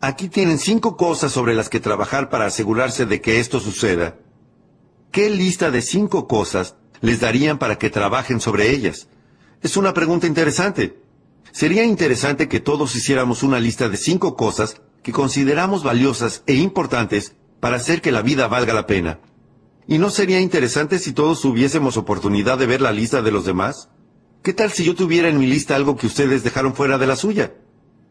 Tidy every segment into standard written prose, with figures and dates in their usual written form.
Aquí tienen 5 cosas sobre las que trabajar para asegurarse de que esto suceda. ¿Qué lista de 5 cosas les darían para que trabajen sobre ellas? Es una pregunta interesante. Sería interesante que todos hiciéramos una lista de 5 cosas que consideramos valiosas e importantes para hacer que la vida valga la pena. ¿Y no sería interesante si todos tuviésemos oportunidad de ver la lista de los demás? ¿Qué tal si yo tuviera en mi lista algo que ustedes dejaron fuera de la suya?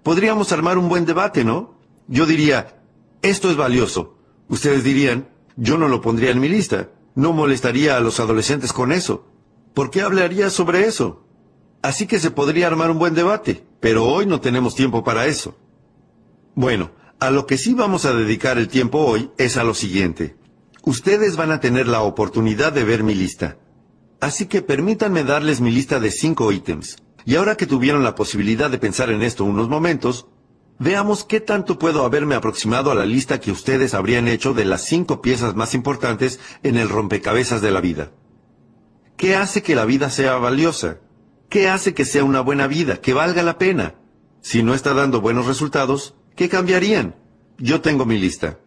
Podríamos armar un buen debate, ¿no? Yo diría, esto es valioso. Ustedes dirían, yo no lo pondría en mi lista. No molestaría a los adolescentes con eso. ¿Por qué hablaría sobre eso? Así que se podría armar un buen debate, pero hoy no tenemos tiempo para eso. Bueno, a lo que sí vamos a dedicar el tiempo hoy es a lo siguiente. Ustedes van a tener la oportunidad de ver mi lista. Así que permítanme darles mi lista de 5 ítems. Y ahora que tuvieron la posibilidad de pensar en esto unos momentos, veamos qué tanto puedo haberme aproximado a la lista que ustedes habrían hecho de las 5 piezas más importantes en el rompecabezas de la vida. ¿Qué hace que la vida sea valiosa? ¿Qué hace que sea una buena vida, que valga la pena? Si no está dando buenos resultados, ¿qué cambiarían? Yo tengo mi lista.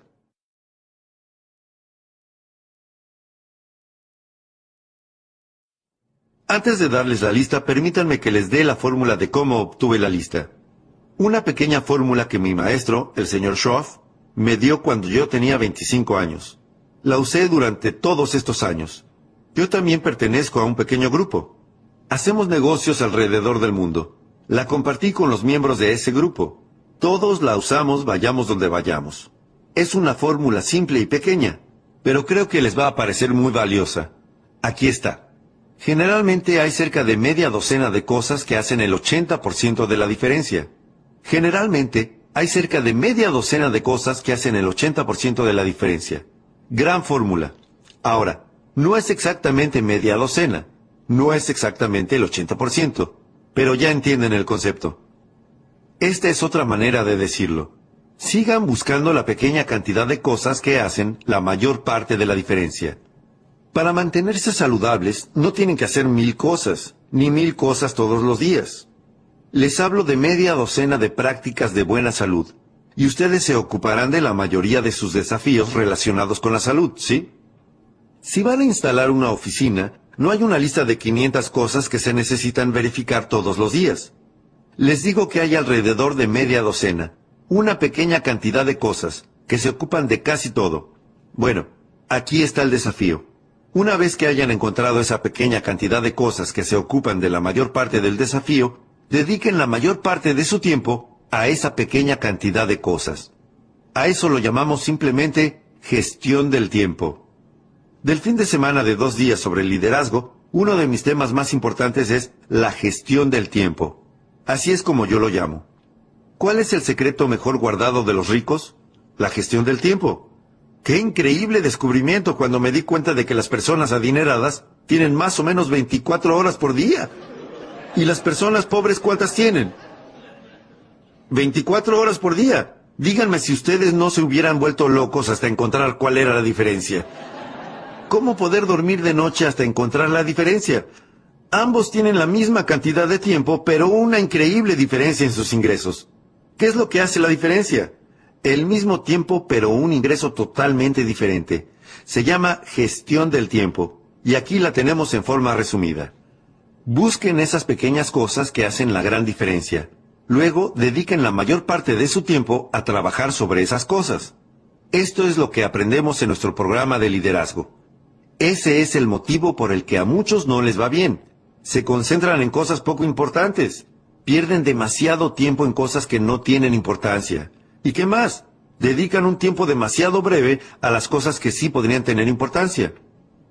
Antes de darles la lista, permítanme que les dé la fórmula de cómo obtuve la lista. Una pequeña fórmula que mi maestro, el señor Schroff, me dio cuando yo tenía 25 años. La usé durante todos estos años. Yo también pertenezco a un pequeño grupo. Hacemos negocios alrededor del mundo. La compartí con los miembros de ese grupo. Todos la usamos vayamos donde vayamos. Es una fórmula simple y pequeña, pero creo que les va a parecer muy valiosa. Aquí está. Generalmente hay cerca de media docena de cosas que hacen el 80% de la diferencia. Generalmente hay cerca de media docena de cosas que hacen el 80% de la diferencia. Gran fórmula. Ahora, no es exactamente media docena. No es exactamente el 80%, pero ya entienden el concepto. Esta es otra manera de decirlo. Sigan buscando la pequeña cantidad de cosas que hacen la mayor parte de la diferencia. Para mantenerse saludables, no tienen que hacer 1000 cosas, ni 1000 cosas todos los días. Les hablo de media docena de prácticas de buena salud, y ustedes se ocuparán de la mayoría de sus desafíos relacionados con la salud, ¿sí? Si van a instalar una oficina, no hay una lista de 500 cosas que se necesitan verificar todos los días. Les digo que hay alrededor de media docena, una pequeña cantidad de cosas, que se ocupan de casi todo. Bueno, aquí está el desafío. Una vez que hayan encontrado esa pequeña cantidad de cosas que se ocupan de la mayor parte del desafío, dediquen la mayor parte de su tiempo a esa pequeña cantidad de cosas. A eso lo llamamos simplemente gestión del tiempo. Del fin de semana de 2 días sobre el liderazgo, uno de mis temas más importantes es la gestión del tiempo. Así es como yo lo llamo. ¿Cuál es el secreto mejor guardado de los ricos? La gestión del tiempo. ¡Qué increíble descubrimiento cuando me di cuenta de que las personas adineradas tienen más o menos 24 horas por día! ¿Y las personas pobres cuántas tienen? 24 horas por día. Díganme si ustedes no se hubieran vuelto locos hasta encontrar cuál era la diferencia. ¿Cómo poder dormir de noche hasta encontrar la diferencia? Ambos tienen la misma cantidad de tiempo, pero una increíble diferencia en sus ingresos. ¿Qué es lo que hace la diferencia? El mismo tiempo, pero un ingreso totalmente diferente. Se llama gestión del tiempo, y aquí la tenemos en forma resumida. Busquen esas pequeñas cosas que hacen la gran diferencia. Luego, dediquen la mayor parte de su tiempo a trabajar sobre esas cosas. Esto es lo que aprendemos en nuestro programa de liderazgo. Ese es el motivo por el que a muchos no les va bien. Se concentran en cosas poco importantes. Pierden demasiado tiempo en cosas que no tienen importancia. ¿Y qué más? Dedican un tiempo demasiado breve a las cosas que sí podrían tener importancia.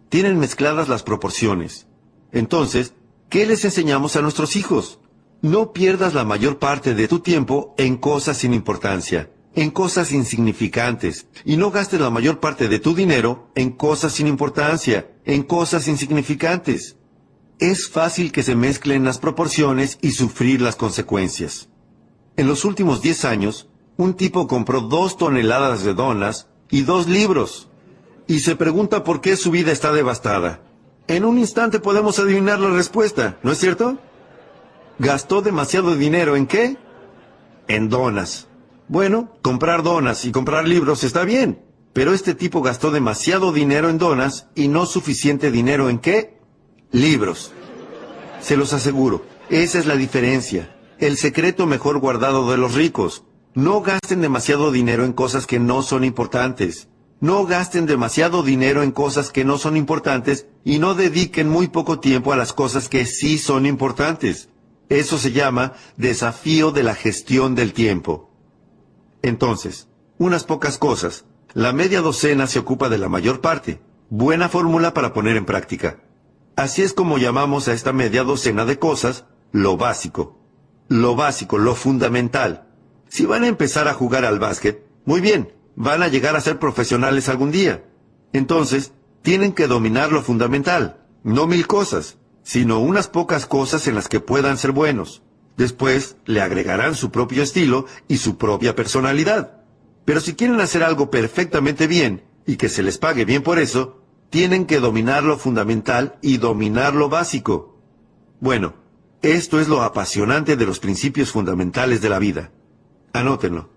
Tienen mezcladas las proporciones. Entonces, ¿qué les enseñamos a nuestros hijos? No pierdas la mayor parte de tu tiempo en cosas sin importancia, en cosas insignificantes, y no gastes la mayor parte de tu dinero en cosas sin importancia, en cosas insignificantes. Es fácil que se mezclen las proporciones y sufrir las consecuencias. En los últimos 10 años, un tipo compró 2 toneladas de donas y 2 libros, y se pregunta por qué su vida está devastada. En un instante podemos adivinar la respuesta, ¿no es cierto? Gastó demasiado dinero ¿en qué? En donas. Bueno, comprar donas y comprar libros está bien, pero este tipo gastó demasiado dinero en donas y no suficiente dinero ¿en qué? Libros. Se los aseguro, esa es la diferencia. El secreto mejor guardado de los ricos. No gasten demasiado dinero en cosas que no son importantes. No gasten demasiado dinero en cosas que no son importantes y no dediquen muy poco tiempo a las cosas que sí son importantes. Eso se llama desafío de la gestión del tiempo. Entonces, unas pocas cosas. La media docena se ocupa de la mayor parte. Buena fórmula para poner en práctica. Así es como llamamos a esta media docena de cosas lo básico. Lo básico, lo fundamental. Si van a empezar a jugar al básquet, muy bien, van a llegar a ser profesionales algún día. Entonces, tienen que dominar lo fundamental, no 1000 cosas, sino unas pocas cosas en las que puedan ser buenos. Después, le agregarán su propio estilo y su propia personalidad. Pero si quieren hacer algo perfectamente bien, y que se les pague bien por eso, tienen que dominar lo fundamental y dominar lo básico. Bueno, esto es lo apasionante de los principios fundamentales de la vida. Anótenlo.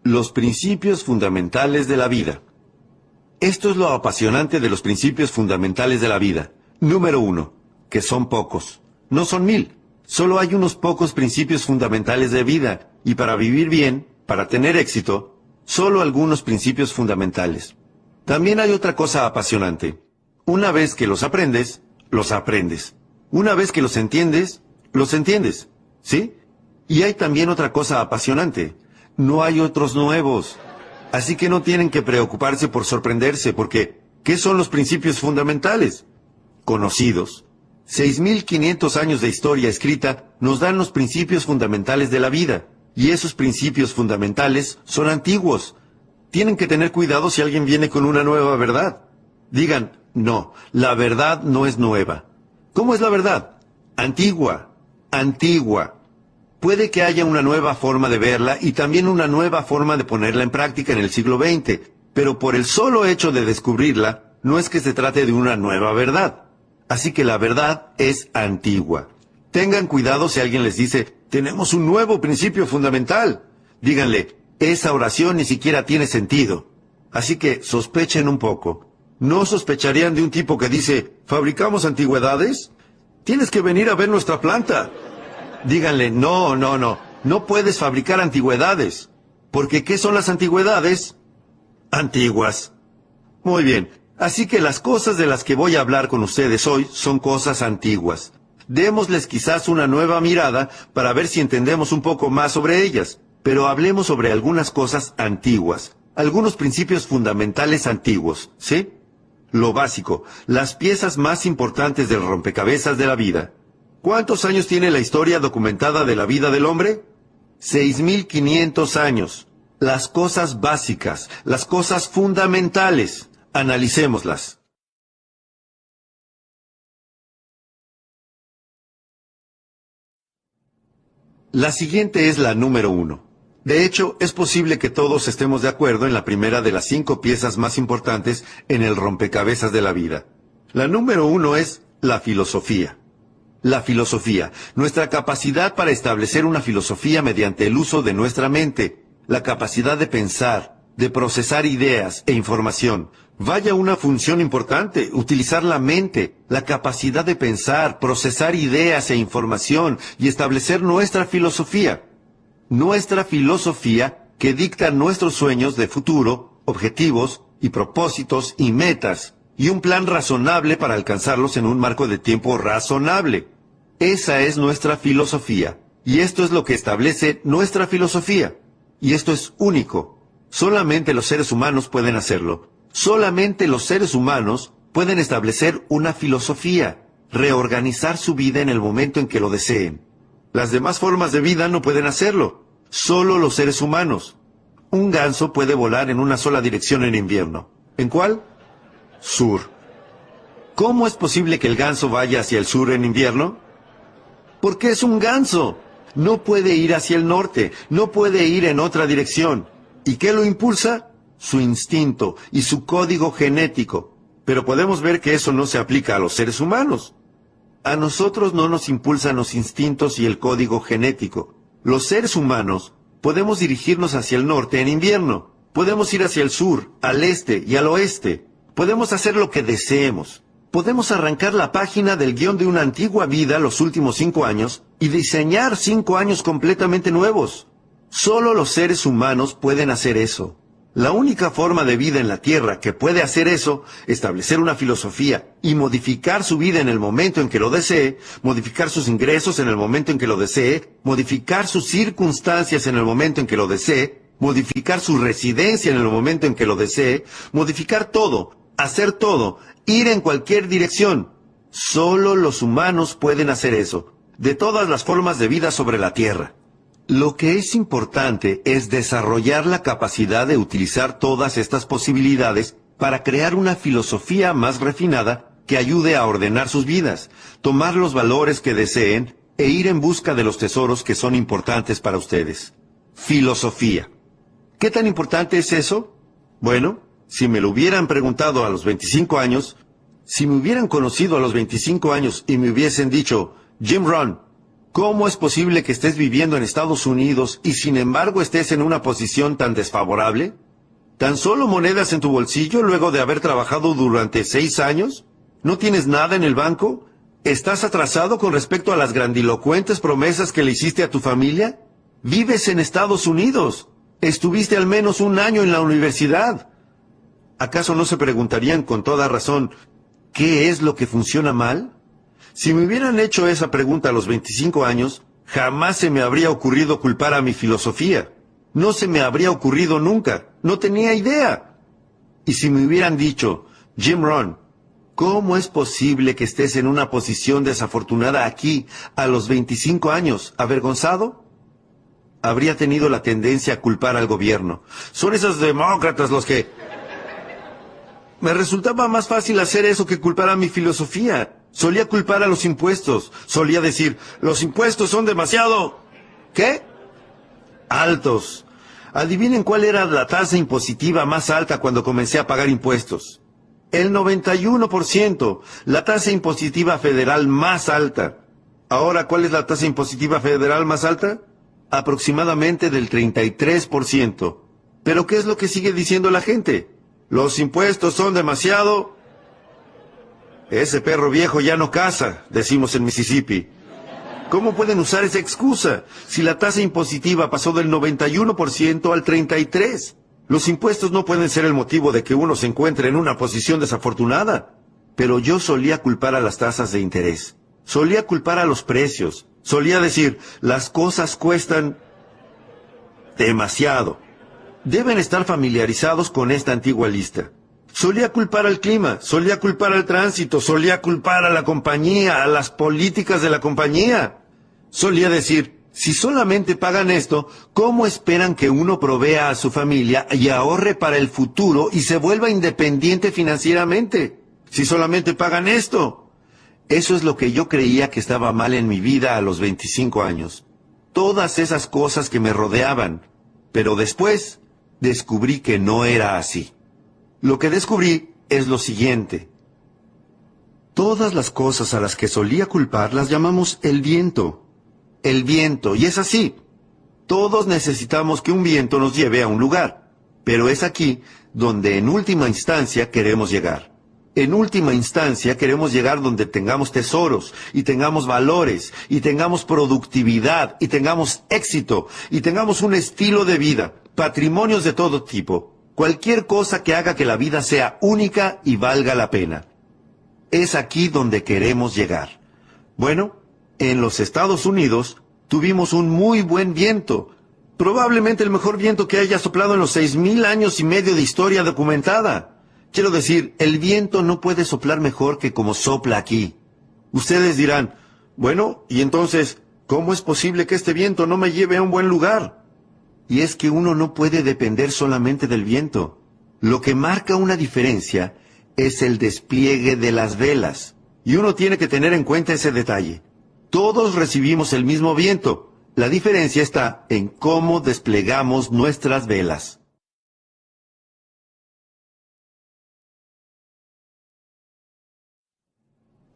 Los principios fundamentales de la vida. Esto es lo apasionante de los principios fundamentales de la vida. Número 1, que son pocos. No son 1000. Solo hay unos pocos principios fundamentales de vida. Y para vivir bien, para tener éxito, solo algunos principios fundamentales. También hay otra cosa apasionante. Una vez que los aprendes, los aprendes. Una vez que los entiendes, los entiendes. ¿Sí? Y hay también otra cosa apasionante. No hay otros nuevos. Así que no tienen que preocuparse por sorprenderse, porque ¿qué son los principios fundamentales? Conocidos. 6500 años de historia escrita nos dan los principios fundamentales de la vida. Y esos principios fundamentales son antiguos. Tienen que tener cuidado si alguien viene con una nueva verdad. Digan, no, la verdad no es nueva. ¿Cómo es la verdad? Antigua. Antigua. Puede que haya una nueva forma de verla y también una nueva forma de ponerla en práctica en el siglo XX, pero por el solo hecho de descubrirla, no es que se trate de una nueva verdad. Así que la verdad es antigua. Tengan cuidado si alguien les dice, tenemos un nuevo principio fundamental. Díganle, esa oración ni siquiera tiene sentido. Así que sospechen un poco. ¿No sospecharían de un tipo que dice, fabricamos antigüedades? Tienes que venir a ver nuestra planta. Díganle, no puedes fabricar antigüedades. Porque ¿qué son las antigüedades? Antiguas. Muy bien, así que las cosas de las que voy a hablar con ustedes hoy son cosas antiguas. Démosles quizás una nueva mirada para ver si entendemos un poco más sobre ellas. Pero hablemos sobre algunas cosas antiguas, algunos principios fundamentales antiguos, ¿sí? Lo básico, las piezas más importantes del rompecabezas de la vida. ¿Cuántos años tiene la historia documentada de la vida del hombre? 6500 años. Las cosas básicas, las cosas fundamentales. Analicémoslas. La siguiente es la número 1. De hecho, es posible que todos estemos de acuerdo en la primera de las 5 piezas más importantes en el rompecabezas de la vida. La número 1 es la filosofía. La filosofía, nuestra capacidad para establecer una filosofía mediante el uso de nuestra mente, la capacidad de pensar, de procesar ideas e información. Vaya una función importante, utilizar la mente, la capacidad de pensar, procesar ideas e información y establecer nuestra filosofía. Nuestra filosofía que dicta nuestros sueños de futuro, objetivos y propósitos y metas, y un plan razonable para alcanzarlos en un marco de tiempo razonable. Esa es nuestra filosofía, y esto es lo que establece nuestra filosofía. Y esto es único. Solamente los seres humanos pueden hacerlo. Solamente los seres humanos pueden establecer una filosofía, reorganizar su vida en el momento en que lo deseen. Las demás formas de vida no pueden hacerlo. Solo los seres humanos. Un ganso puede volar en una sola dirección en invierno. ¿En cuál? Sur. ¿Cómo es posible que el ganso vaya hacia el sur en invierno? Porque es un ganso. No puede ir hacia el norte, no puede ir en otra dirección. ¿Y qué lo impulsa? Su instinto y su código genético. Pero podemos ver que eso no se aplica a los seres humanos. A nosotros no nos impulsan los instintos y el código genético. Los seres humanos Podemos dirigirnos hacia el norte en invierno. Podemos ir hacia el sur, al este y al oeste. Podemos hacer lo que deseemos. Podemos arrancar la página del guión de una antigua vida los últimos 5 años y diseñar 5 años completamente nuevos. Solo los seres humanos pueden hacer eso. La única forma de vida en la Tierra que puede hacer eso, establecer una filosofía y modificar su vida en el momento en que lo desee, modificar sus ingresos en el momento en que lo desee, modificar sus circunstancias en el momento en que lo desee, modificar su residencia en el momento en que lo desee, modificar todo, hacer todo, ir en cualquier dirección. Solo los humanos pueden hacer eso, de todas las formas de vida sobre la Tierra. Lo que es importante es desarrollar la capacidad de utilizar todas estas posibilidades para crear una filosofía más refinada que ayude a ordenar sus vidas, tomar los valores que deseen e ir en busca de los tesoros que son importantes para ustedes. Filosofía. ¿Qué tan importante es eso? Bueno, si me lo hubieran preguntado a los 25 años, si me hubieran conocido a los 25 años y me hubiesen dicho, Jim Rohn, ¿cómo es posible que estés viviendo en Estados Unidos y sin embargo estés en una posición tan desfavorable? ¿Tan solo monedas en tu bolsillo luego de haber trabajado durante 6 años? ¿No tienes nada en el banco? ¿Estás atrasado con respecto a las grandilocuentes promesas que le hiciste a tu familia? ¿Vives en Estados Unidos? ¿Estuviste al menos 1 año en la universidad? ¿Acaso no se preguntarían con toda razón, ¿qué es lo que funciona mal? Si me hubieran hecho esa pregunta a los 25 años, jamás se me habría ocurrido culpar a mi filosofía. No se me habría ocurrido nunca. No tenía idea. Y si me hubieran dicho, Jim Rohn, ¿cómo es posible que estés en una posición desafortunada aquí a los 25 años, avergonzado? Habría tenido la tendencia a culpar al gobierno. Son esos demócratas los que... Me resultaba más fácil hacer eso que culpar a mi filosofía. Solía culpar a los impuestos. Solía decir, los impuestos son demasiado... ¿Qué? Altos. Adivinen cuál era la tasa impositiva más alta cuando comencé a pagar impuestos. El 91%. La tasa impositiva federal más alta. Ahora, ¿cuál es la tasa impositiva federal más alta? Aproximadamente del 33%. ¿Pero qué es lo que sigue diciendo la gente? Los impuestos son demasiado... Ese perro viejo ya no caza, decimos en Mississippi. ¿Cómo pueden usar esa excusa si la tasa impositiva pasó del 91% al 33%? Los impuestos no pueden ser el motivo de que uno se encuentre en una posición desafortunada. Pero yo solía culpar a las tasas de interés. Solía culpar a los precios. Solía decir, las cosas cuestan demasiado. Deben estar familiarizados con esta antigua lista. Solía culpar al clima, solía culpar al tránsito, solía culpar a la compañía, a las políticas de la compañía. Solía decir, si solamente pagan esto, ¿cómo esperan que uno provea a su familia y ahorre para el futuro y se vuelva independiente financieramente? Si solamente pagan esto. Eso es lo que yo creía que estaba mal en mi vida a los 25 años. Todas esas cosas que me rodeaban. Pero después descubrí que no era así. Lo que descubrí es lo siguiente. Todas las cosas a las que solía culpar las llamamos el viento. El viento, y es así. Todos necesitamos que un viento nos lleve a un lugar. Pero es aquí donde en última instancia queremos llegar. En última instancia queremos llegar donde tengamos tesoros, y tengamos valores, y tengamos productividad, y tengamos éxito, y tengamos un estilo de vida, patrimonios de todo tipo. Cualquier cosa que haga que la vida sea única y valga la pena. Es aquí donde queremos llegar. Bueno, en los Estados Unidos tuvimos un muy buen viento. Probablemente el mejor viento que haya soplado en los 6,000 años y medio de historia documentada. Quiero decir, el viento no puede soplar mejor que como sopla aquí. Ustedes dirán, bueno, y entonces, ¿cómo es posible que este viento no me lleve a un buen lugar? Y es que uno no puede depender solamente del viento. Lo que marca una diferencia es el despliegue de las velas. Y uno tiene que tener en cuenta ese detalle. Todos recibimos el mismo viento. La diferencia está en cómo desplegamos nuestras velas.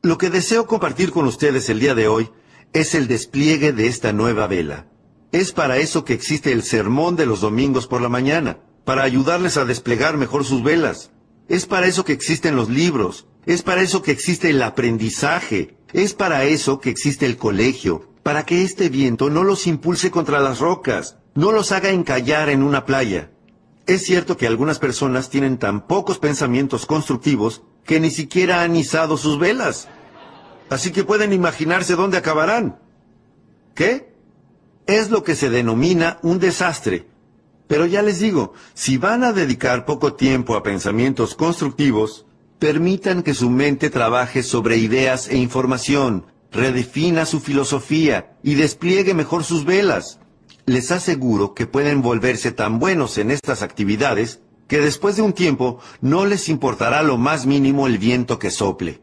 Lo que deseo compartir con ustedes el día de hoy es el despliegue de esta nueva vela. Es para eso que existe el sermón de los domingos por la mañana, para ayudarles a desplegar mejor sus velas. Es para eso que existen los libros, es para eso que existe el aprendizaje, es para eso que existe el colegio, para que este viento no los impulse contra las rocas, no los haga encallar en una playa. Es cierto que algunas personas tienen tan pocos pensamientos constructivos que ni siquiera han izado sus velas. Así que pueden imaginarse dónde acabarán. ¿Qué? Es lo que se denomina un desastre. Pero ya les digo, si van a dedicar poco tiempo a pensamientos constructivos, permitan que su mente trabaje sobre ideas e información, redefina su filosofía y despliegue mejor sus velas. Les aseguro que pueden volverse tan buenos en estas actividades que después de un tiempo no les importará lo más mínimo el viento que sople.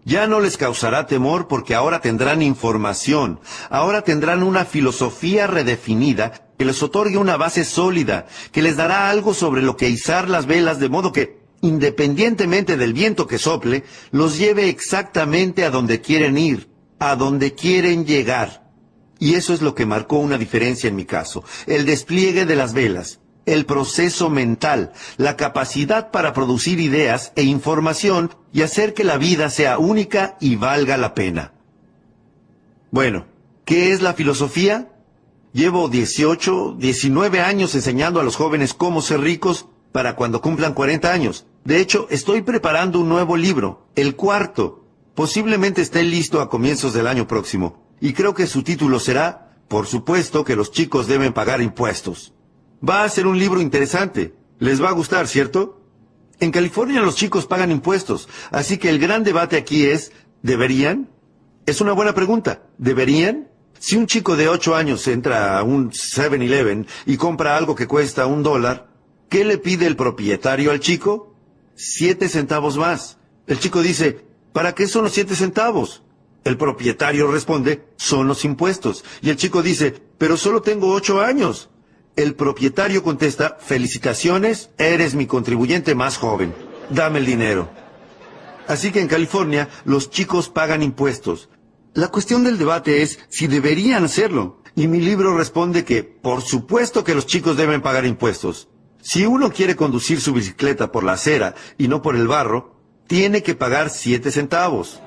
Ya no les causará temor porque ahora tendrán información, ahora tendrán una filosofía redefinida que les otorgue una base sólida, que les dará algo sobre lo que izar las velas de modo que, independientemente del viento que sople, los lleve exactamente a donde quieren ir, a donde quieren llegar. Y eso es lo que marcó una diferencia en mi caso, el despliegue de las velas, el proceso mental, la capacidad para producir ideas e información y hacer que la vida sea única y valga la pena. Bueno, ¿qué es la filosofía? Llevo 18, 19 años enseñando a los jóvenes cómo ser ricos para cuando cumplan 40 años. De hecho, estoy preparando un nuevo libro, el cuarto. Posiblemente esté listo a comienzos del año próximo. Y creo que su título será, por supuesto que los chicos deben pagar impuestos. Va a ser un libro interesante. Les va a gustar, ¿cierto? En California los chicos pagan impuestos, así que el gran debate aquí es, ¿deberían? Es una buena pregunta. ¿Deberían? Si un chico de 8 años entra a un 7-Eleven y compra algo que cuesta $1, ¿qué le pide el propietario al chico? 7 centavos más. El chico dice, ¿para qué son los 7 centavos? El propietario responde, son los impuestos. Y el chico dice, pero solo tengo 8 años. El propietario contesta, felicitaciones, eres mi contribuyente más joven. Dame el dinero. Así que en California los chicos pagan impuestos. La cuestión del debate es si deberían hacerlo. Y mi libro responde que, por supuesto que los chicos deben pagar impuestos. Si uno quiere conducir su bicicleta por la acera y no por el barro, tiene que pagar 7 centavos.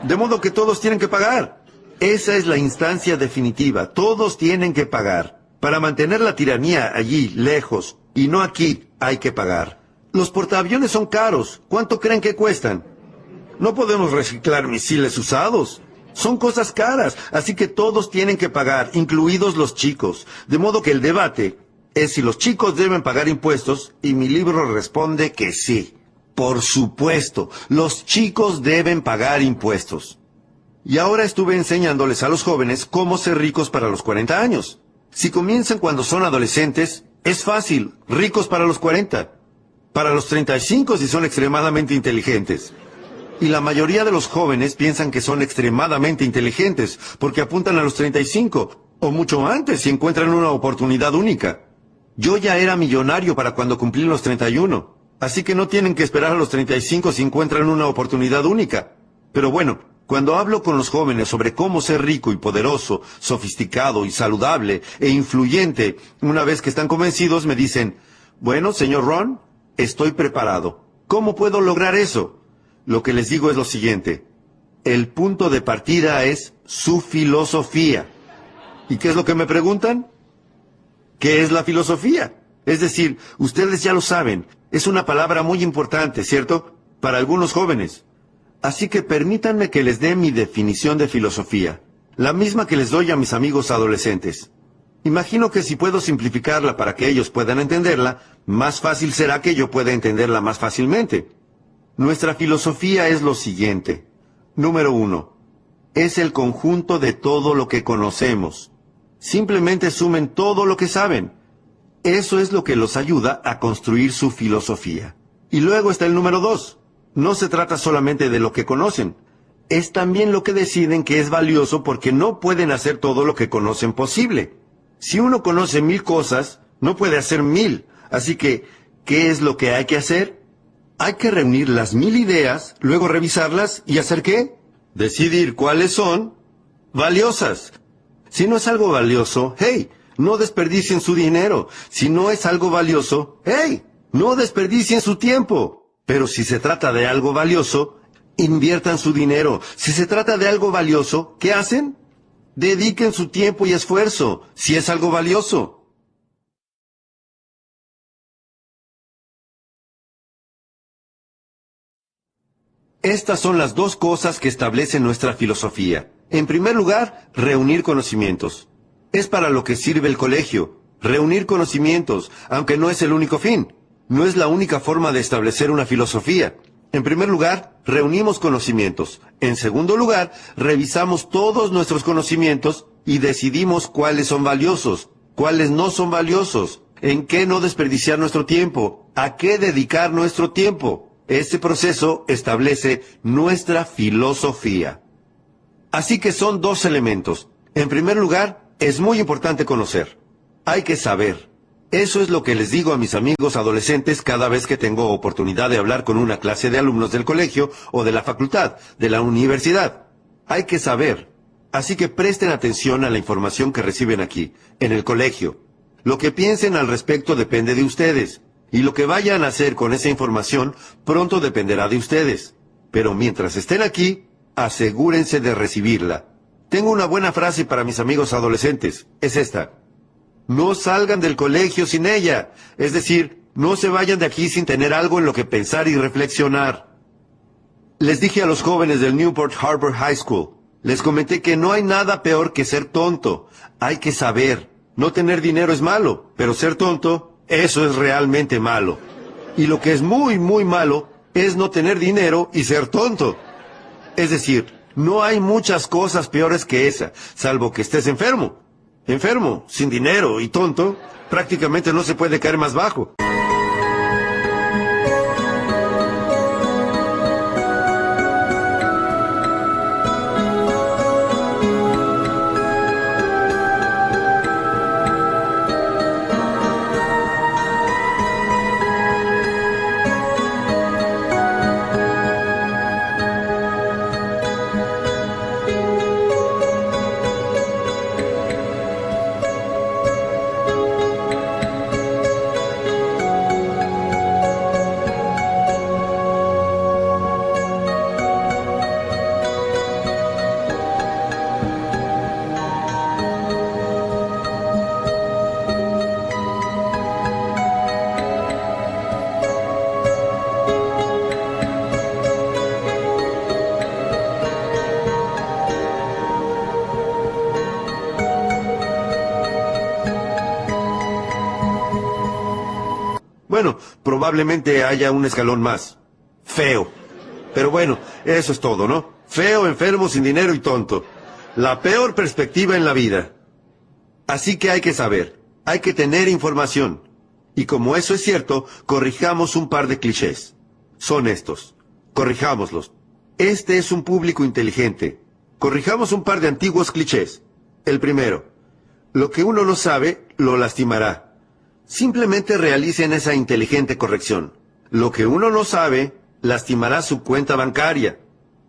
De modo que todos tienen que pagar. Esa es la instancia definitiva. Todos tienen que pagar. Para mantener la tiranía allí, lejos, y no aquí, hay que pagar. Los portaaviones son caros. ¿Cuánto creen que cuestan? No podemos reciclar misiles usados. Son cosas caras, así que todos tienen que pagar, incluidos los chicos. De modo que el debate es si los chicos deben pagar impuestos, y mi libro responde que sí. Por supuesto, los chicos deben pagar impuestos. Y ahora estuve enseñándoles a los jóvenes cómo ser ricos para los 40 años. Si comienzan cuando son adolescentes, es fácil, ricos para los 40. Para los 35 si son extremadamente inteligentes. Y la mayoría de los jóvenes piensan que son extremadamente inteligentes, porque apuntan a los 35, o mucho antes si encuentran una oportunidad única. Yo ya era millonario para cuando cumplí los 31, así que no tienen que esperar a los 35 si encuentran una oportunidad única. Pero bueno, cuando hablo con los jóvenes sobre cómo ser rico y poderoso, sofisticado y saludable e influyente, una vez que están convencidos me dicen, bueno, señor Ron, estoy preparado. ¿Cómo puedo lograr eso? Lo que les digo es lo siguiente. El punto de partida es su filosofía. ¿Y qué es lo que me preguntan? ¿Qué es la filosofía? Es decir, ustedes ya lo saben, es una palabra muy importante, ¿cierto? Para algunos jóvenes. Así que permítanme que les dé mi definición de filosofía, la misma que les doy a mis amigos adolescentes. Imagino que si puedo simplificarla para que ellos puedan entenderla, más fácil será que yo pueda entenderla más fácilmente. Nuestra filosofía es lo siguiente. Número 1. Es el conjunto de todo lo que conocemos. Simplemente sumen todo lo que saben. Eso es lo que los ayuda a construir su filosofía. Y luego está el número 2. No se trata solamente de lo que conocen. Es también lo que deciden que es valioso porque no pueden hacer todo lo que conocen posible. Si uno conoce 1000 cosas, no puede hacer 1000. Así que, ¿qué es lo que hay que hacer? Hay que reunir las 1000 ideas, luego revisarlas y ¿hacer qué? Decidir cuáles son valiosas. Si no es algo valioso, hey, No desperdicien su dinero. Si no es algo valioso, ¡hey! No desperdicien su tiempo. Pero si se trata de algo valioso, inviertan su dinero. Si se trata de algo valioso, ¿qué hacen? Dediquen su tiempo y esfuerzo, si es algo valioso. Estas son las dos cosas que establecen nuestra filosofía. En primer lugar, reunir conocimientos. Es para lo que sirve el colegio. Reunir conocimientos, aunque no es el único fin. No es la única forma de establecer una filosofía. En primer lugar, reunimos conocimientos. En segundo lugar, revisamos todos nuestros conocimientos y decidimos cuáles son valiosos, cuáles no son valiosos, en qué no desperdiciar nuestro tiempo, a qué dedicar nuestro tiempo. Este proceso establece nuestra filosofía. Así que son dos elementos. En primer lugar, es muy importante conocer. Hay que saber. Eso es lo que les digo a mis amigos adolescentes cada vez que tengo oportunidad de hablar con una clase de alumnos del colegio o de la facultad, de la universidad. Hay que saber. Así que presten atención a la información que reciben aquí, en el colegio. Lo que piensen al respecto depende de ustedes. Y lo que vayan a hacer con esa información pronto dependerá de ustedes. Pero mientras estén aquí, asegúrense de recibirla. Tengo una buena frase para mis amigos adolescentes. Es esta. No salgan del colegio sin ella. Es decir, no se vayan de aquí sin tener algo en lo que pensar y reflexionar. Les dije a los jóvenes del Newport Harbor High School, les comenté que no hay nada peor que ser tonto. Hay que saber. No tener dinero es malo, pero ser tonto, eso es realmente malo. Y lo que es muy, muy malo es no tener dinero y ser tonto. Es decir, no hay muchas cosas peores que esa, salvo que estés enfermo. Enfermo, sin dinero y tonto, prácticamente no se puede caer más bajo. Bueno, probablemente haya un escalón más. Feo. Pero bueno, eso es todo, ¿no? Feo, enfermo, sin dinero y tonto. La peor perspectiva en la vida. Así que hay que saber, hay que tener información. Y como eso es cierto, corrijamos un par de clichés. Son estos. Corrijámoslos. Este es un público inteligente. Corrijamos un par de antiguos clichés. El primero. Lo que uno no sabe, lo lastimará. Simplemente realicen esa inteligente corrección. Lo que uno no sabe, lastimará su cuenta bancaria.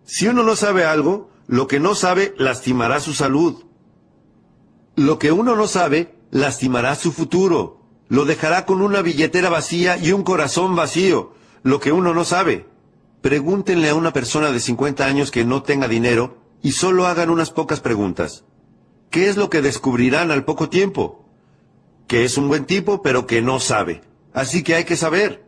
Si uno no sabe algo, lo que no sabe, lastimará su salud. Lo que uno no sabe, lastimará su futuro. Lo dejará con una billetera vacía y un corazón vacío. Lo que uno no sabe. Pregúntenle a una persona de 50 años que no tenga dinero y solo hagan unas pocas preguntas. ¿Qué es lo que descubrirán al poco tiempo? Que es un buen tipo, pero que no sabe. Así que hay que saber.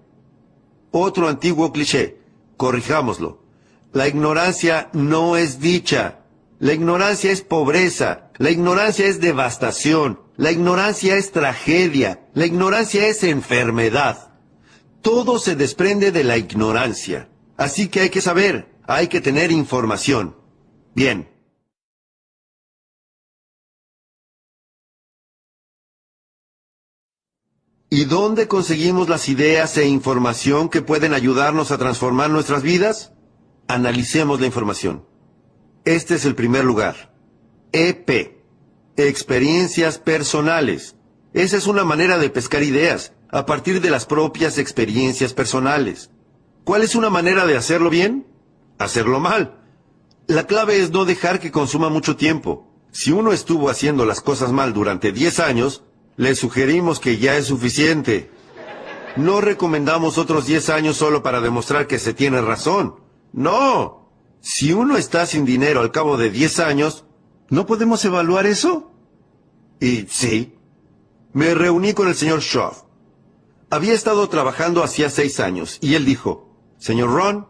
Otro antiguo cliché. Corrijámoslo. La ignorancia no es dicha. La ignorancia es pobreza. La ignorancia es devastación. La ignorancia es tragedia. La ignorancia es enfermedad. Todo se desprende de la ignorancia. Así que hay que saber. Hay que tener información. Bien. ¿Y dónde conseguimos las ideas e información que pueden ayudarnos a transformar nuestras vidas? Analicemos la información. Este es el primer lugar. EP. Experiencias personales. Esa es una manera de pescar ideas, a partir de las propias experiencias personales. ¿Cuál es una manera de hacerlo bien? Hacerlo mal. La clave es no dejar que consuma mucho tiempo. Si uno estuvo haciendo las cosas mal durante 10 años, Le sugerimos que ya es suficiente. No recomendamos otros 10 años solo para demostrar que se tiene razón. No. Si uno está sin dinero al cabo de 10 años, ¿no podemos evaluar eso? Y sí. Me reuní con el señor Schoff. Había estado trabajando hacía 6 años, y él dijo, «Señor Ron,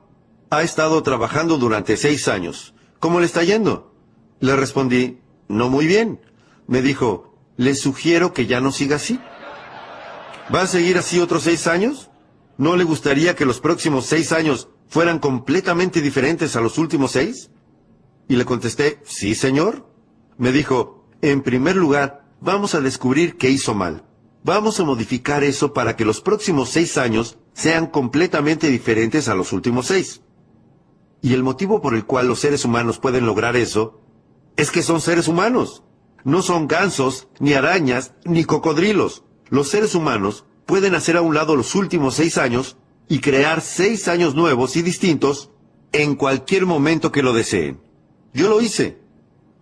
ha estado trabajando durante 6 años. ¿Cómo le está yendo?» Le respondí, «No muy bien». Me dijo, «Le sugiero que ya no siga así». ¿Va a seguir así otros 6 años? ¿No le gustaría que los próximos 6 años fueran completamente diferentes a los últimos 6? Y le contesté, «Sí, señor». Me dijo, «En primer lugar, vamos a descubrir qué hizo mal. Vamos a modificar eso para que los próximos 6 años sean completamente diferentes a los últimos 6. Y el motivo por el cual los seres humanos pueden lograr eso es que son seres humanos. No son gansos, ni arañas, ni cocodrilos. Los seres humanos pueden hacer a un lado los últimos 6 años y crear 6 años nuevos y distintos en cualquier momento que lo deseen. Yo lo hice.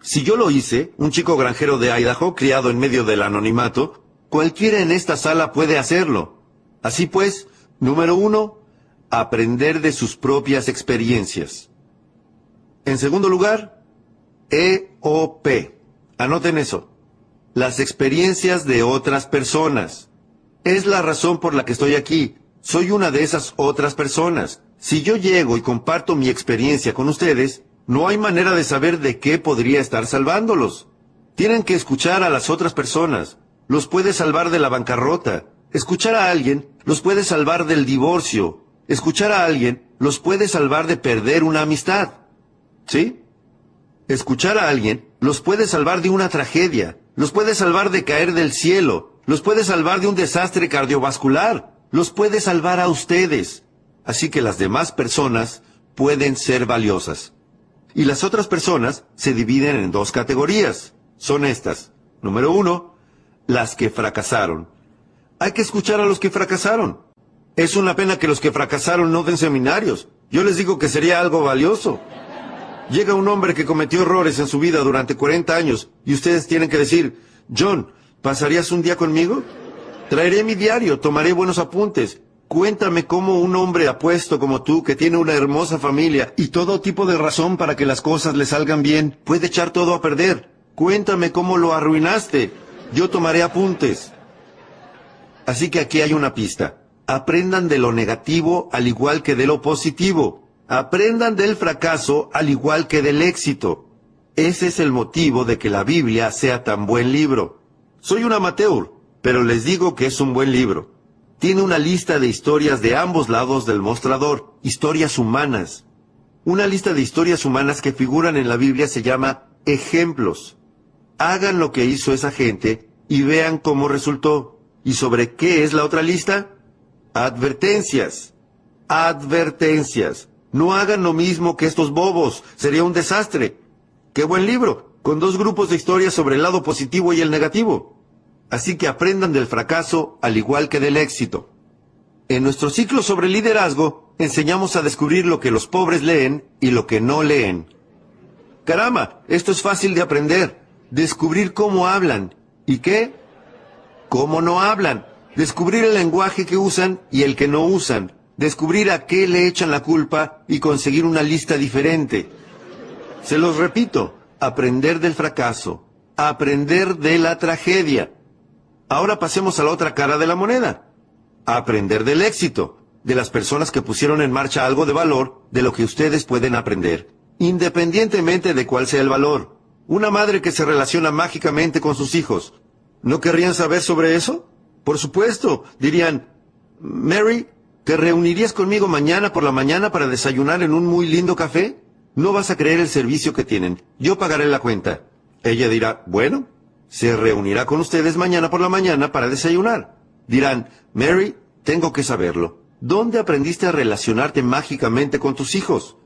Si yo lo hice, un chico granjero de Idaho, criado en medio del anonimato, cualquiera en esta sala puede hacerlo. Así pues, número 1, aprender de sus propias experiencias. En segundo lugar, EOP. Anoten eso. Las experiencias de otras personas. Es la razón por la que estoy aquí. Soy una de esas otras personas. Si yo llego y comparto mi experiencia con ustedes, no hay manera de saber de qué podría estar salvándolos. Tienen que escuchar a las otras personas. Los puede salvar de la bancarrota. Escuchar a alguien los puede salvar del divorcio. Escuchar a alguien los puede salvar de perder una amistad. ¿Sí? Escuchar a alguien los puede salvar de una tragedia. Los puede salvar de caer del cielo. Los puede salvar de un desastre cardiovascular. Los puede salvar a ustedes. Así que las demás personas pueden ser valiosas. Y las otras personas se dividen en 2 categorías. Son estas. Número 1, las que fracasaron. Hay que escuchar a los que fracasaron. Es una pena que los que fracasaron no den seminarios. Yo les digo que sería algo valioso. Llega un hombre que cometió errores en su vida durante 40 años y ustedes tienen que decir, «John, ¿pasarías un día conmigo? Traeré mi diario, tomaré buenos apuntes. Cuéntame cómo un hombre apuesto como tú, que tiene una hermosa familia y todo tipo de razón para que las cosas le salgan bien, puede echar todo a perder. Cuéntame cómo lo arruinaste. Yo tomaré apuntes». Así que aquí hay una pista. Aprendan de lo negativo al igual que de lo positivo. Aprendan del fracaso al igual que del éxito. Ese es el motivo de que la Biblia sea tan buen libro. Soy un amateur, pero les digo que es un buen libro. Tiene una lista de historias de ambos lados del mostrador, historias humanas. Una lista de historias humanas que figuran en la Biblia se llama ejemplos. Hagan lo que hizo esa gente y vean cómo resultó. ¿Y sobre qué es la otra lista? Advertencias. Advertencias. No hagan lo mismo que estos bobos. Sería un desastre. ¡Qué buen libro! Con 2 grupos de historias sobre el lado positivo y el negativo. Así que aprendan del fracaso al igual que del éxito. En nuestro ciclo sobre liderazgo, enseñamos a descubrir lo que los pobres leen y lo que no leen. ¡Caramba! Esto es fácil de aprender. Descubrir cómo hablan. ¿Y qué? Cómo no hablan. Descubrir el lenguaje que usan y el que no usan. Descubrir a qué le echan la culpa y conseguir una lista diferente. Se los repito, aprender del fracaso, aprender de la tragedia. Ahora pasemos a la otra cara de la moneda. Aprender del éxito, de las personas que pusieron en marcha algo de valor, de lo que ustedes pueden aprender, independientemente de cuál sea el valor. Una madre que se relaciona mágicamente con sus hijos. ¿No querrían saber sobre eso? Por supuesto, dirían, «Mary, ¿te reunirías conmigo mañana por la mañana para desayunar en un muy lindo café? No vas a creer el servicio que tienen. Yo pagaré la cuenta». Ella dirá, «Bueno, se reunirá con ustedes mañana por la mañana para desayunar». Dirán, «Mary, tengo que saberlo. ¿Dónde aprendiste a relacionarte mágicamente con tus hijos?»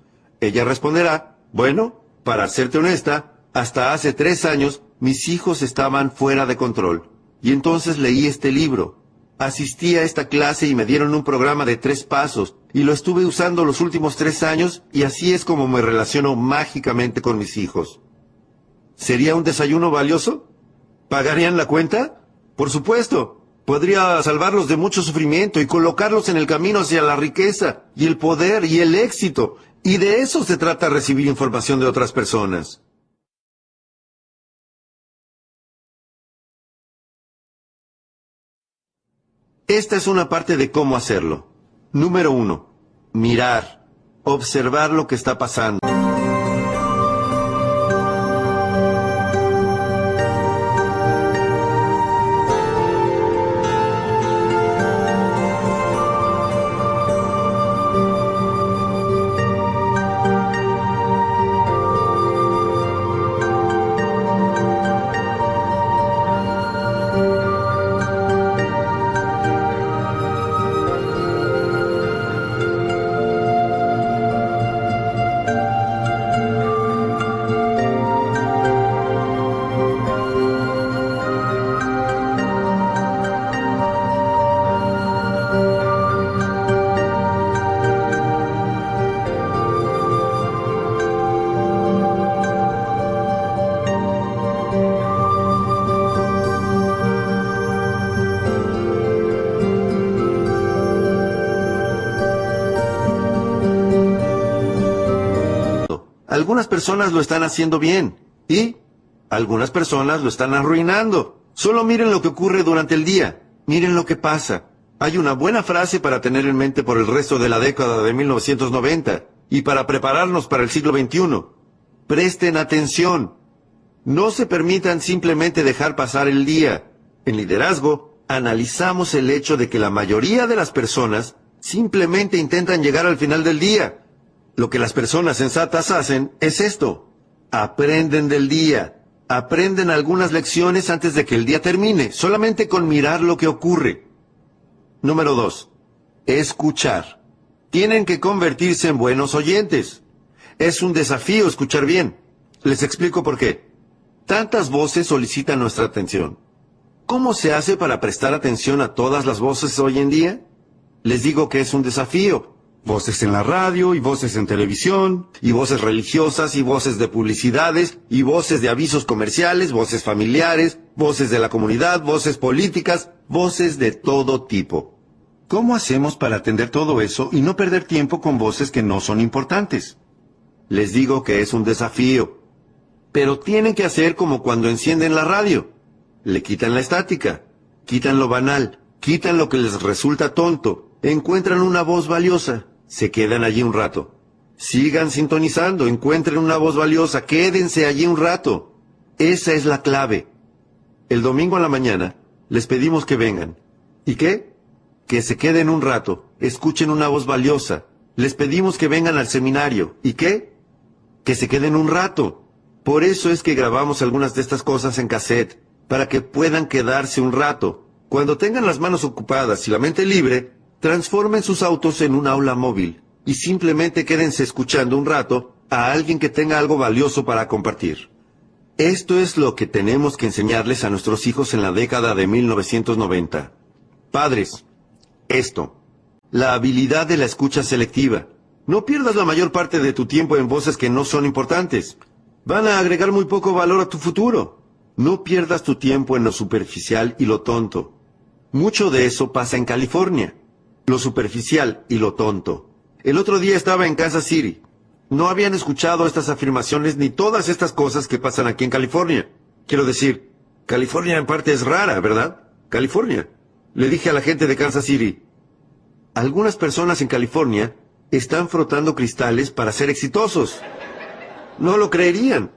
Ella responderá, «Bueno, para serte honesta, hasta hace 3 años mis hijos estaban fuera de control. Y entonces leí este libro. Asistí a esta clase y me dieron un programa de 3 pasos, y lo estuve usando los últimos 3 años, y así es como me relaciono mágicamente con mis hijos». ¿Sería un desayuno valioso? ¿Pagarían la cuenta? Por supuesto, podría salvarlos de mucho sufrimiento y colocarlos en el camino hacia la riqueza y el poder y el éxito. Y de eso se trata recibir información de otras personas. Esta es una parte de cómo hacerlo. Número 1. Mirar. Observar lo que está pasando. Algunas personas lo están haciendo bien y algunas personas lo están arruinando. Solo miren lo que ocurre durante el día. Miren lo que pasa. Hay una buena frase para tener en mente por el resto de la década de 1990 y para prepararnos para el siglo XXI. Presten atención. No se permitan simplemente dejar pasar el día. En liderazgo, analizamos el hecho de que la mayoría de las personas simplemente intentan llegar al final del día. Lo que las personas sensatas hacen es esto. Aprenden del día. Aprenden algunas lecciones antes de que el día termine, solamente con mirar lo que ocurre. Número 2. Escuchar. Tienen que convertirse en buenos oyentes. Es un desafío escuchar bien. Les explico por qué. Tantas voces solicitan nuestra atención. ¿Cómo se hace para prestar atención a todas las voces hoy en día? Les digo que es un desafío. Voces en la radio, y voces en televisión, y voces religiosas, y voces de publicidades, y voces de avisos comerciales, voces familiares, voces de la comunidad, voces políticas, voces de todo tipo. ¿Cómo hacemos para atender todo eso y no perder tiempo con voces que no son importantes? Les digo que es un desafío. Pero tienen que hacer como cuando encienden la radio. Le quitan la estática, quitan lo banal, quitan lo que les resulta tonto, encuentran una voz valiosa. Se quedan allí un rato. Sigan sintonizando, encuentren una voz valiosa, quédense allí un rato. Esa es la clave. El domingo a la mañana les pedimos que vengan. ¿Y qué? Que se queden un rato, escuchen una voz valiosa. Les pedimos que vengan al seminario. ¿Y qué? Que se queden un rato. Por eso es que grabamos algunas de estas cosas en cassette, para que puedan quedarse un rato. Cuando tengan las manos ocupadas y la mente libre, transformen sus autos en un aula móvil y simplemente quédense escuchando un rato a alguien que tenga algo valioso para compartir. Esto es lo que tenemos que enseñarles a nuestros hijos en la década de 1990. Padres, esto, la habilidad de la escucha selectiva. No pierdas la mayor parte de tu tiempo en voces que no son importantes. Van a agregar muy poco valor a tu futuro. No pierdas tu tiempo en lo superficial y lo tonto. Mucho de eso pasa en California. Lo superficial y lo tonto. El otro día estaba en Kansas City. No habían escuchado estas afirmaciones ni todas estas cosas que pasan aquí en California. Quiero decir, California en parte es rara, ¿verdad? California. Le dije a la gente de Kansas City, algunas personas en California están frotando cristales para ser exitosos. No lo creerían.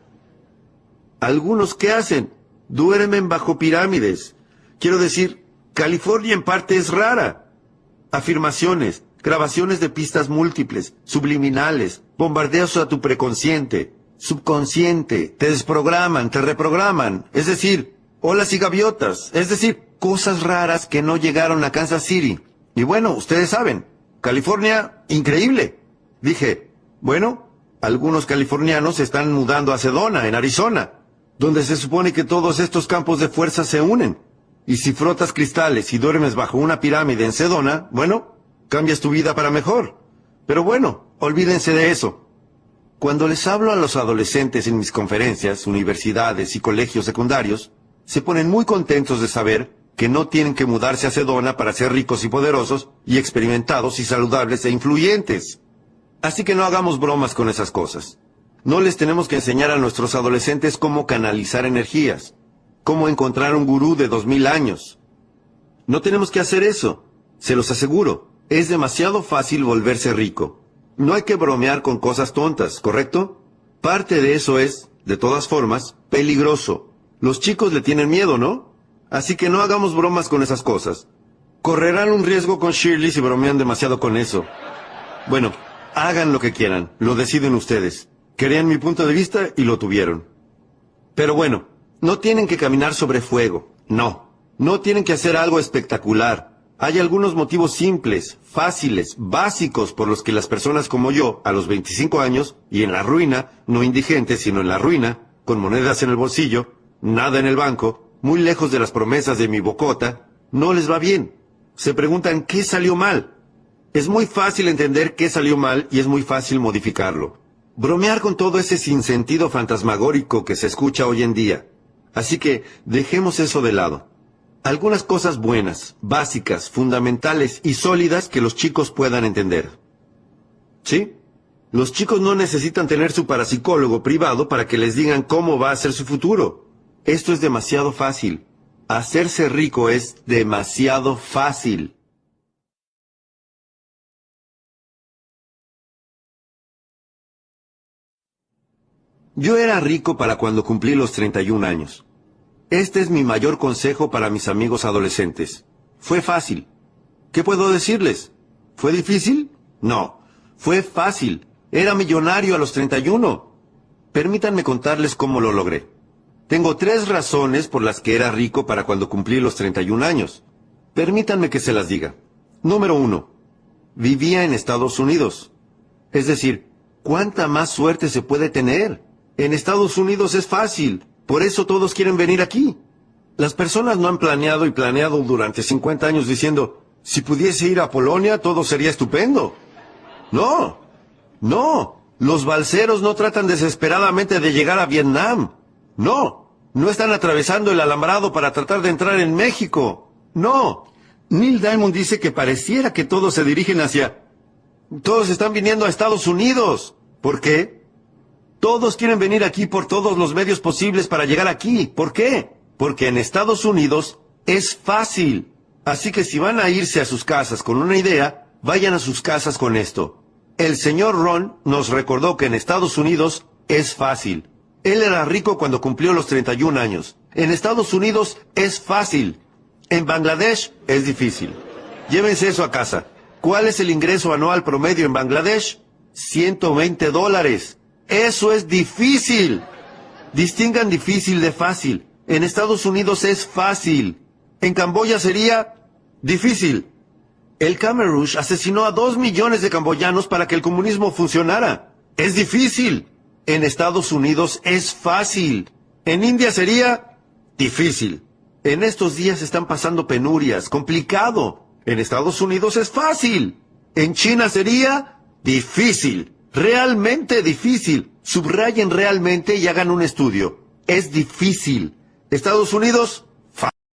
Algunos, ¿qué hacen? Duermen bajo pirámides. Quiero decir, California en parte es rara. Afirmaciones, grabaciones de pistas múltiples, subliminales, bombardeos a tu preconsciente, subconsciente, te desprograman, te reprograman, es decir, olas y gaviotas, es decir, cosas raras que no llegaron a Kansas City. Y bueno, ustedes saben, California, increíble. Dije, bueno, algunos californianos se están mudando a Sedona, en Arizona, donde se supone que todos estos campos de fuerza se unen. Y si frotas cristales y duermes bajo una pirámide en Sedona, bueno, cambias tu vida para mejor. Pero bueno, olvídense de eso. Cuando les hablo a los adolescentes en mis conferencias, universidades y colegios secundarios, se ponen muy contentos de saber que no tienen que mudarse a Sedona para ser ricos y poderosos, y experimentados y saludables e influyentes. Así que no hagamos bromas con esas cosas. No les tenemos que enseñar a nuestros adolescentes cómo canalizar energías, cómo encontrar un gurú de 2000 años. No tenemos que hacer eso, se los aseguro. Es demasiado fácil volverse rico. No hay que bromear con cosas tontas, ¿correcto? Parte de eso es, de todas formas, peligroso. Los chicos le tienen miedo, ¿no? Así que no hagamos bromas con esas cosas. Correrán un riesgo con Shirley si bromean demasiado con eso. Bueno, hagan lo que quieran, lo deciden ustedes. Querían mi punto de vista y lo tuvieron. Pero bueno, no tienen que caminar sobre fuego, no. No tienen que hacer algo espectacular. Hay algunos motivos simples, fáciles, básicos por los que las personas como yo, a los 25 años, y en la ruina, no indigentes, sino en la ruina, con monedas en el bolsillo, nada en el banco, muy lejos de las promesas de mi bocota, no les va bien. Se preguntan qué salió mal. Es muy fácil entender qué salió mal y es muy fácil modificarlo. Bromear con todo ese sinsentido fantasmagórico que se escucha hoy en día. Así que dejemos eso de lado. Algunas cosas buenas, básicas, fundamentales y sólidas que los chicos puedan entender. ¿Sí? Los chicos no necesitan tener su parapsicólogo privado para que les digan cómo va a ser su futuro. Esto es demasiado fácil. Hacerse rico es demasiado fácil. Yo era rico para cuando cumplí los 31 años. Este es mi mayor consejo para mis amigos adolescentes. Fue fácil. ¿Qué puedo decirles? ¿Fue difícil? No. Fue fácil. Era millonario a los 31. Permítanme contarles cómo lo logré. Tengo 3 razones por las que era rico para cuando cumplí los 31 años. Permítanme que se las diga. Número 1. Vivía en Estados Unidos. Es decir, ¿cuánta más suerte se puede tener? En Estados Unidos es fácil. Por eso todos quieren venir aquí. Las personas no han planeado y planeado durante 50 años diciendo, si pudiese ir a Polonia todo sería estupendo. No, no. Los balseros no tratan desesperadamente de llegar a Vietnam. No, no están atravesando el alambrado para tratar de entrar en México. No. Neil Diamond dice que pareciera que todos se dirigen hacia... Todos están viniendo a Estados Unidos. ¿Por qué? Todos quieren venir aquí por todos los medios posibles para llegar aquí. ¿Por qué? Porque en Estados Unidos es fácil. Así que si van a irse a sus casas con una idea, vayan a sus casas con esto. El señor Ron nos recordó que en Estados Unidos es fácil. Él era rico cuando cumplió los 31 años. En Estados Unidos es fácil. En Bangladesh es difícil. Llévense eso a casa. ¿Cuál es el ingreso anual promedio en Bangladesh? $120. Eso es difícil. Distingan difícil de fácil. En Estados Unidos es fácil. En Camboya sería difícil. El Khmer Rouge asesinó a 2 millones de camboyanos para que el comunismo funcionara. Es difícil. En Estados Unidos es fácil. En India sería difícil. En estos días están pasando penurias, complicado. En Estados Unidos es fácil. En China sería difícil. Realmente difícil. Subrayen realmente y hagan un estudio. Es difícil. Estados Unidos,